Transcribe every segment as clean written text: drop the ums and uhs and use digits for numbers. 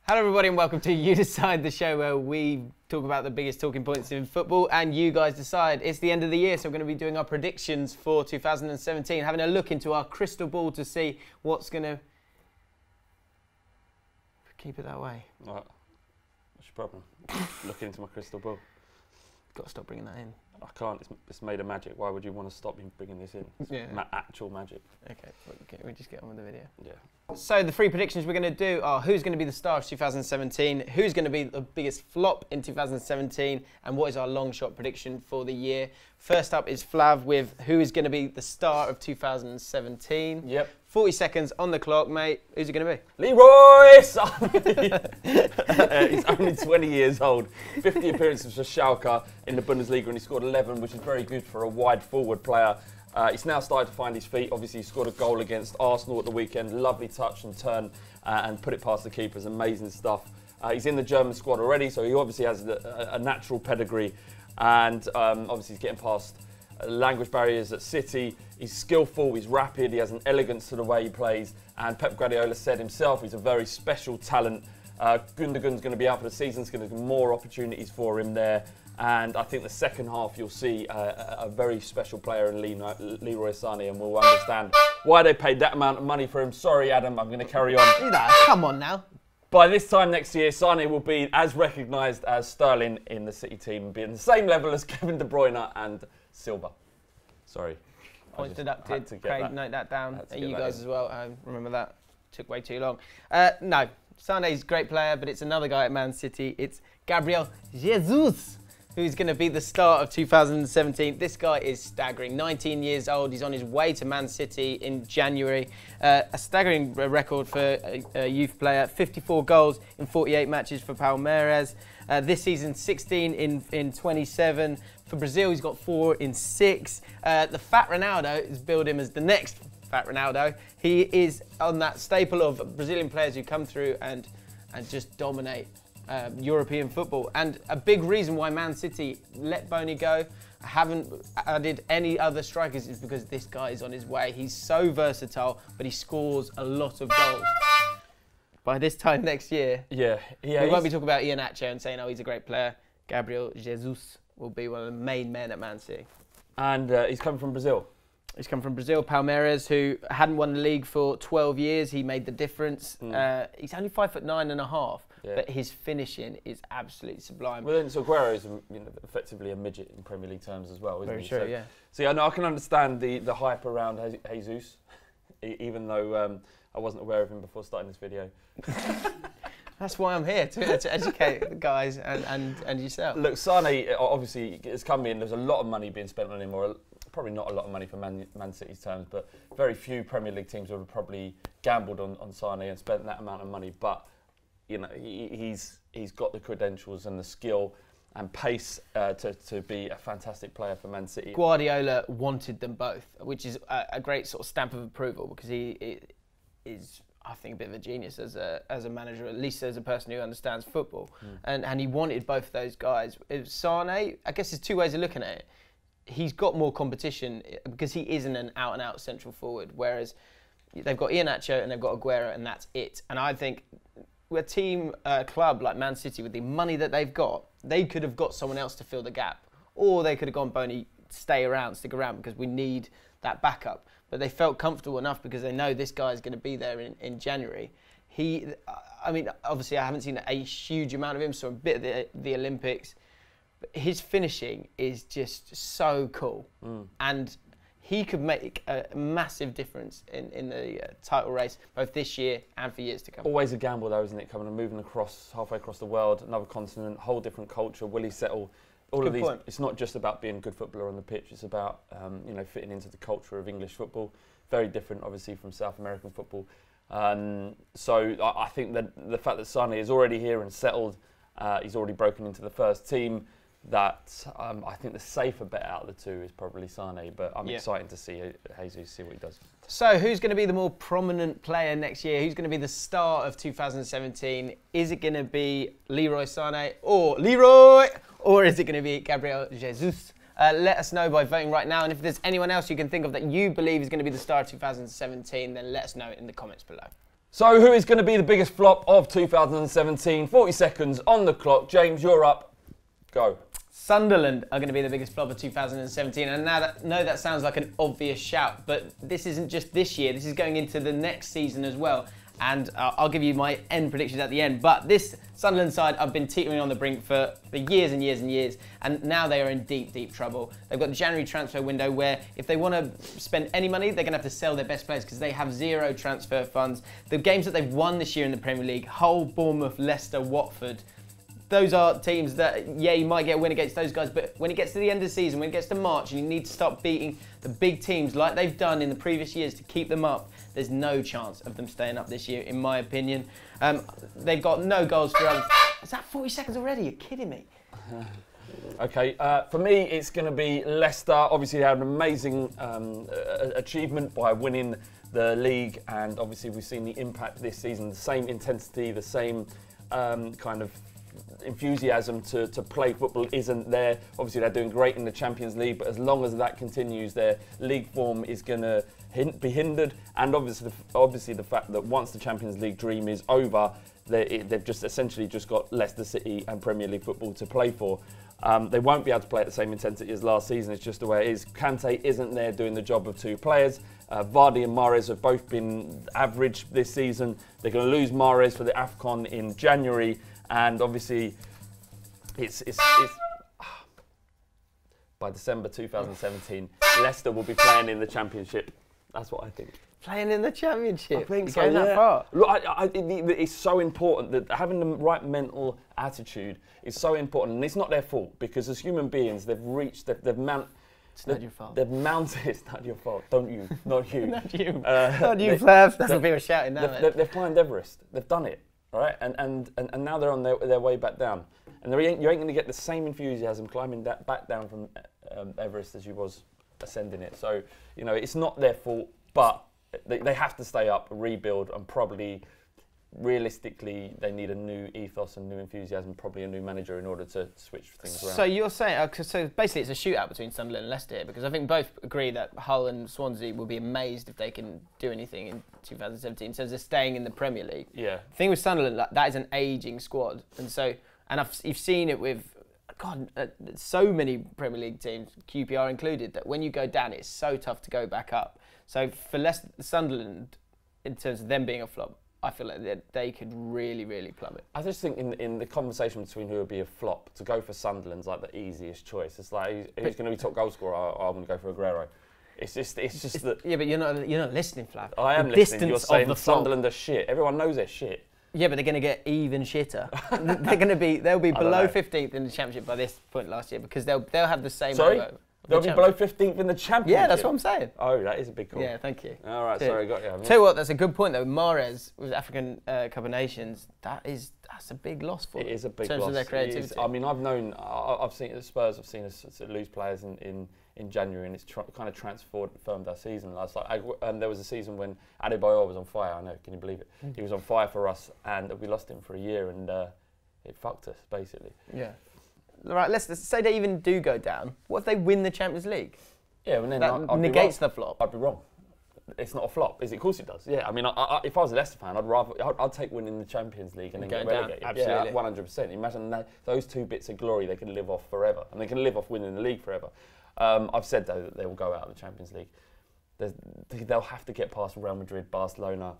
Hello everybody and welcome to You Decide, the show where we talk about the biggest talking points in football and you guys decide. It's the end of the year, so we're going to be doing our predictions for 2017, having a look into our crystal ball to see what's going to keep it that way. What? What's your problem? Look into my crystal ball. Got to stop bringing that in. I can't. It's made of magic. Why would you want to stop me bringing this in? It's actual magic. Okay, we'll just get on with the video. Yeah. So the three predictions we're going to do are who's going to be the star of 2017, who's going to be the biggest flop in 2017, and what is our long shot prediction for the year. First up is Flav with who is going to be the star of 2017. Yep. 40 seconds on the clock, mate. Who's it going to be? Leroy Sané. He's only 20 years old. 50 appearances for Schalke in the Bundesliga, and he scored 11, which is very good for a wide forward player. He's now started to find his feet. Obviously, he scored a goal against Arsenal at the weekend. Lovely touch and turn and put it past the keepers. Amazing stuff. He's in the German squad already, so he obviously has a natural pedigree. And obviously, he's getting past language barriers at City. He's skillful, he's rapid, he has an elegance to the way he plays. And Pep Guardiola said himself he's a very special talent. Gundogan's going to be out for the season. There's going to be more opportunities for him there. And I think the second half you'll see a very special player in Leroy Sané, and we'll understand why they paid that amount of money for him. Sorry, Adam, I'm going to carry on. Come on now. By this time next year, Sané will be as recognised as Sterling in the City team and be on the same level as Kevin De Bruyne and Silva. Sorry. Points deducted. Craig, note that down. You guys as well. Remember that. Took way too long. No, Sané's a great player, but it's another guy at Man City. It's Gabriel Jesus, who's going to be the star of 2017. This guy is staggering. 19 years old. He's on his way to Man City in January. A staggering record for a youth player. 54 goals in 48 matches for Palmeiras. This season, 16 in 27. For Brazil, he's got 4 in 6. The Fat Ronaldo has billed him as the next Fat Ronaldo. He is on that staple of Brazilian players who come through and just dominate European football. And a big reason why Man City let Bony go, haven't added any other strikers, is because this guy is on his way. He's so versatile, but he scores a lot of goals. By this time next year, we won't be talking about Iheanacho and saying, oh, he's a great player. Gabriel Jesus will be one of the main men at Man City. And he's come from Brazil. He's come from Brazil, Palmeiras, who hadn't won the league for 12 years. He made the difference. He's only 5'9.5", but his finishing is absolutely sublime. Well, then Aguero is effectively a midget in Premier League terms as well, isn't Very he? true, yeah. So yeah, no, I can understand the hype around Jesus, even though I wasn't aware of him before starting this video. That's why I'm here, to educate the guys and yourself. Look, Sané obviously has come in. There's a lot of money being spent on him, or probably not a lot of money for Man City's terms, but very few Premier League teams would have probably gambled on Sané and spent that amount of money. But you know, he's got the credentials and the skill and pace to be a fantastic player for Man City. Guardiola wanted them both, which is a great sort of stamp of approval, because he is, I think, a bit of a genius as a manager, at least as a person who understands football. And he wanted both of those guys. Sané, I guess there's two ways of looking at it. He's got more competition because he isn't an out-and-out central forward, whereas they've got Iheanacho and they've got Aguero, and that's it. And I think a team, club like Man City, with the money that they've got, they could have got someone else to fill the gap. Or they could have gone, Bony, stick around, because we need that backup. But they felt comfortable enough because they know this guy is going to be there in January. I mean, obviously I haven't seen a huge amount of him, so a bit of the Olympics. But his finishing is just so cool. And he could make a massive difference in the title race, both this year and for years to come. Always a gamble though, isn't it? Coming and moving halfway across the world, another continent, whole different culture. Will he settle? All of these. Point. It's not just about being a good footballer on the pitch. It's about fitting into the culture of English football. Very different, obviously, from South American football. So I think that the fact that Sané is already here and settled, he's already broken into the first team. That I think the safer bet out of the two is probably Sané, but I'm excited to see Jesus see what he does. So who's going to be the more prominent player next year? Who's going to be the star of 2017? Is it going to be Leroy Sané or is it going to be Gabriel Jesus? Let us know by voting right now, and if there's anyone else you can think of that you believe is going to be the star of 2017, then let us know in the comments below. So who is going to be the biggest flop of 2017? 40 seconds on the clock. James, you're up. Go. Sunderland are going to be the biggest flop of 2017. And now that sounds like an obvious shout, but this isn't just this year. This is going into the next season as well. And I'll give you my end predictions at the end. But this Sunderland side, I've been teetering on the brink for years and years and years. And now they are in deep, deep trouble. They've got the January transfer window where if they want to spend any money, they're going to have to sell their best players because they have zero transfer funds. The games that they've won this year in the Premier League, Hull, Bournemouth, Leicester, Watford, those are teams that, yeah, you might get a win against those guys, but when it gets to the end of the season, when it gets to March, and you need to start beating the big teams like they've done in the previous years to keep them up, there's no chance of them staying up this year, in my opinion. They've got no goals for others. Is that 40 seconds already? You're kidding me. Okay, for me, it's going to be Leicester. Obviously, they had an amazing achievement by winning the league, and obviously we've seen the impact this season, the same intensity, the same kind of enthusiasm to play football isn't there. Obviously they're doing great in the Champions League, but as long as that continues, their league form is going to be hindered. And obviously the fact that once the Champions League dream is over, they've just essentially just got Leicester City and Premier League football to play for. They won't be able to play at the same intensity as last season. It's just the way it is. Kante isn't there doing the job of two players. Vardy and Mahrez have both been average this season. They're going to lose Mahrez for the AFCON in January. And obviously, it's by December 2017, Leicester will be playing in the Championship. That's what I think. Playing in the Championship? I think so, yeah. That far? Look, it's so important that having the right mental attitude is so important. And it's not their fault, because as human beings, they've mounted... It's not your fault. They've mounted... It's not your fault. Don't you. Not you. Not you. Not you, Flav. That's what people are shouting now. They've climbed Everest. They've done it. All right, and now they're on their way back down, and you ain't going to get the same enthusiasm climbing back down from Everest as you was ascending it. So you know it's not their fault, but they have to stay up, rebuild, and probably realistically they need a new ethos and new enthusiasm, probably a new manager in order to switch things around. So you're saying, so basically it's a shootout between Sunderland and Leicester here, because I think both agree that Hull and Swansea will be amazed if they can do anything in 2017. So they're staying in the Premier League. Yeah. The thing with Sunderland, that is an ageing squad, and you've seen it with, so many Premier League teams, QPR included, that when you go down, it's so tough to go back up. So for Sunderland, in terms of them being a flop, I feel like they could really, really plummet. I just think in the conversation between who would be a flop, to go for Sunderland's like the easiest choice. It's like who's going to be top goal scorer? I'm going to go for Aguero. It's just that. Yeah, but you're not listening, Flav. I am listening. You're saying Sunderland are shit. Everyone knows they're shit. Yeah, but they're going to get even shitter. They'll be below 15th in the Championship by this point last year, because they'll have the same. Sorry? They'll be below 15th in the Championship. Yeah, that's what I'm saying. Oh, that is a big call. Yeah, thank you. All right, sorry, got you. Tell you what, that's a good point though. Mahrez with African Cup of Nations, that's a big loss for them. It is a big loss. In terms of their creativity. I mean, I've seen the Spurs. I've seen us lose players in January, and it's kind of transformed our season. There was a season when Adebayor was on fire. I know, can you believe it? He was on fire for us, and we lost him for a year, and it fucked us basically. Yeah. Right, let's say they even do go down. What if they win the Champions League? Yeah, well, then that negates the flop. I'd be wrong. It's not a flop, is it? Of course it does. Yeah, I mean, if I was a Leicester fan, I'd take winning the Champions League and then get relegated. Absolutely. Yeah, 100%. Imagine those two bits of glory they can live off forever, and they can live off winning the league forever. I've said though that they will go out of the Champions League. They'll have to get past Real Madrid, Barcelona,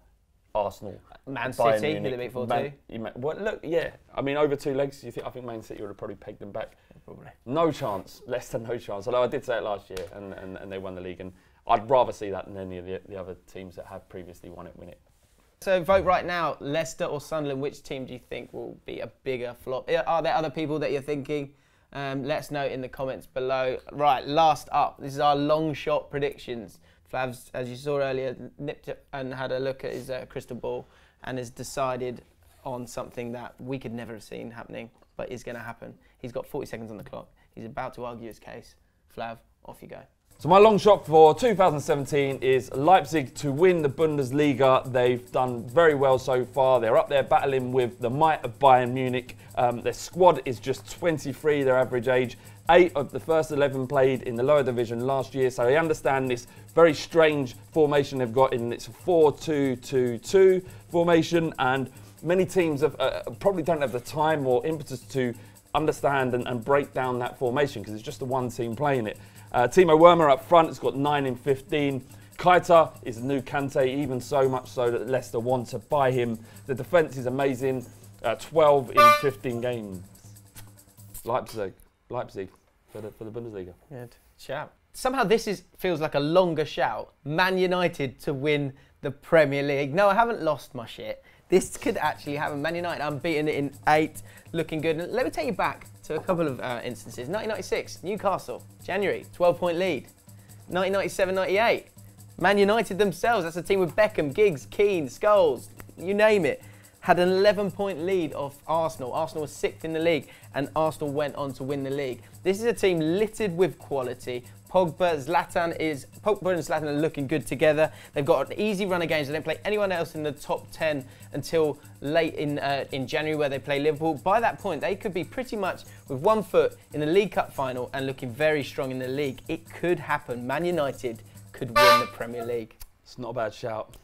Arsenal, Man City in the Big Four too. Well, look, yeah. I mean, over two legs, I think Man City would have probably pegged them back. Probably. No chance. Leicester, no chance. Although I did say it last year, and they won the league, and I'd rather see that than any of the other teams that have previously won it. So vote right now, Leicester or Sunderland. Which team do you think will be a bigger flop? Are there other people that you're thinking? Let us know in the comments below. Right, last up. This is our long shot predictions. Flav's, as you saw earlier, nipped it and had a look at his crystal ball and has decided on something that we could never have seen happening, but is going to happen. He's got 40 seconds on the clock. He's about to argue his case. Flav, off you go. So my long shot for 2017 is Leipzig to win the Bundesliga. They've done very well so far. They're up there battling with the might of Bayern Munich. Their squad is just 23, their average age. 8 of the first 11 played in the lower division last year, so they understand this very strange formation they've got in its 4-2-2-2 formation, and many teams have, probably don't have the time or impetus to understand and break down that formation because it's just the one team playing it. Timo Werner up front has got 9 in 15. Keita is the new Kante, even so much so that Leicester want to buy him. The defence is amazing, 12 in 15 games. Leipzig for the Bundesliga. Good shout. Somehow this feels like a longer shout. Man United to win the Premier League. No, I haven't lost my shit. This could actually happen. Man United unbeaten in 8, looking good. And let me take you back to a couple of instances. 1996, Newcastle, January, 12-point lead. 1997-98, Man United themselves, that's a team with Beckham, Giggs, Keane, Scholes, you name it, had an 11-point lead off Arsenal. Arsenal was 6th in the league, and Arsenal went on to win the league. This is a team littered with quality. Pogba and Zlatan are looking good together. They've got an easy run of games. They don't play anyone else in the top 10 until late in January, where they play Liverpool. By that point, they could be pretty much with one foot in the League Cup final and looking very strong in the league. It could happen. Man United could win the Premier League. It's not a bad shout.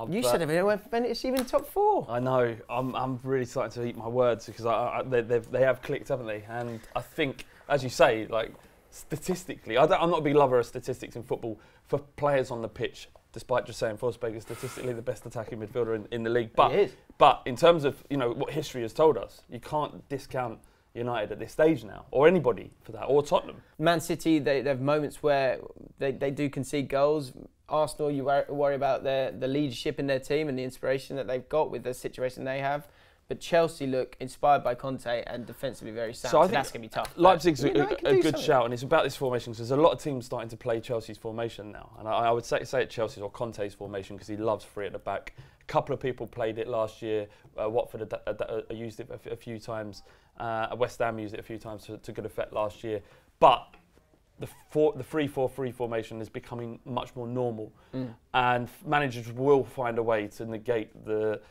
You said it's even top 4. I know. I'm really starting to eat my words because they have clicked, haven't they? And I think, as you say, like statistically, I'm not a big lover of statistics in football for players on the pitch. Despite just saying Forsberg is statistically the best attacking midfielder in the league, but in terms of what history has told us, you can't discount United at this stage now, or anybody for that, or Tottenham. Man City, they have moments where they do concede goals. Arsenal, you worry about the leadership in their team and the inspiration that they've got with the situation they have. But Chelsea look inspired by Conte and defensively very sound, so I think that's going to be tough. Leipzig's a good shout, and it's about this formation because there's a lot of teams starting to play Chelsea's formation now. And I would say it Chelsea's or Conte's formation because he loves 3 at the back. A couple of people played it last year. Watford used it a few times. West Ham used it a few times to good effect last year. But the 3-4-3 formation is becoming much more normal, and managers will find a way to negate the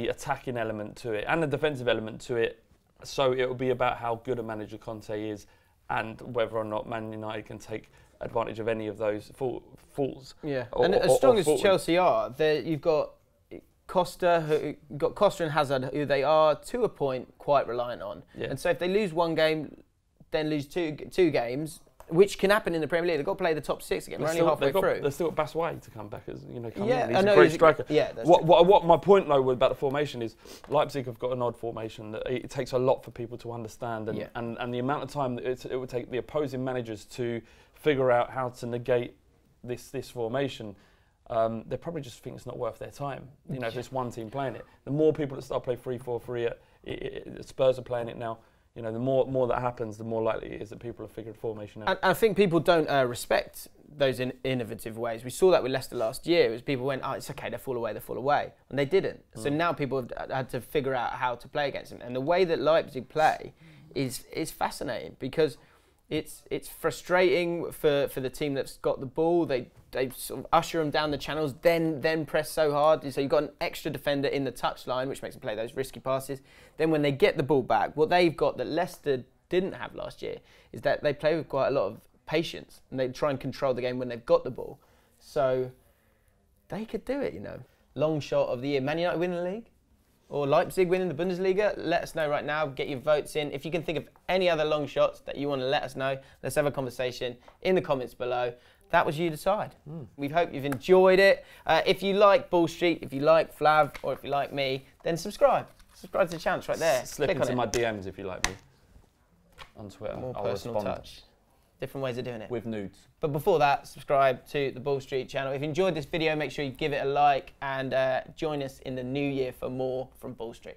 attacking element to it and the defensive element to it. So it will be about how good a manager Conte is and whether or not Man United can take advantage of any of those faults. Yeah, and as strong as Chelsea are, you've got Costa and Hazard, who they are to a point quite reliant on. Yeah. And so if they lose one game, then lose two games, which can happen in the Premier League. They've got to play the top 6 again. We're only halfway through. They've still got Batshuayi to come back as in. He's a great striker. Yeah, what my point though about the formation is Leipzig have got an odd formation that it takes a lot for people to understand, and the amount of time that it would take the opposing managers to figure out how to negate this formation. They probably just think it's not worth their time. If it's one team playing it, the more people that start playing 3-4-3, Spurs are playing it now. The more that happens, the more likely it is that people have figured formation out. And I think people don't respect those innovative ways. We saw that with Leicester last year. It was people went, it's okay, they fall away. And they didn't. So now people have had to figure out how to play against them. And the way that Leipzig play is fascinating because it's frustrating for the team that's got the ball. They sort of usher them down the channels, then press so hard. So you've got an extra defender in the touchline, which makes them play those risky passes. Then when they get the ball back, what they've got that Leicester didn't have last year is that they play with quite a lot of patience and they try and control the game when they've got the ball. So they could do it, Long shot of the year. Man United winning the league? Or Leipzig winning the Bundesliga? Let us know right now. Get your votes in. If you can think of any other long shots that you want to let us know, let's have a conversation in the comments below. That was you decide. We hope you've enjoyed it. If you like Ball Street, if you like Flav, or if you like me, then subscribe. Subscribe to the channel right there. Slip into my DMs if you like me on Twitter. More personal touch. Different ways of doing it. With nudes. But before that, subscribe to the Ball Street channel. If you enjoyed this video, make sure you give it a like and join us in the new year for more from Ball Street.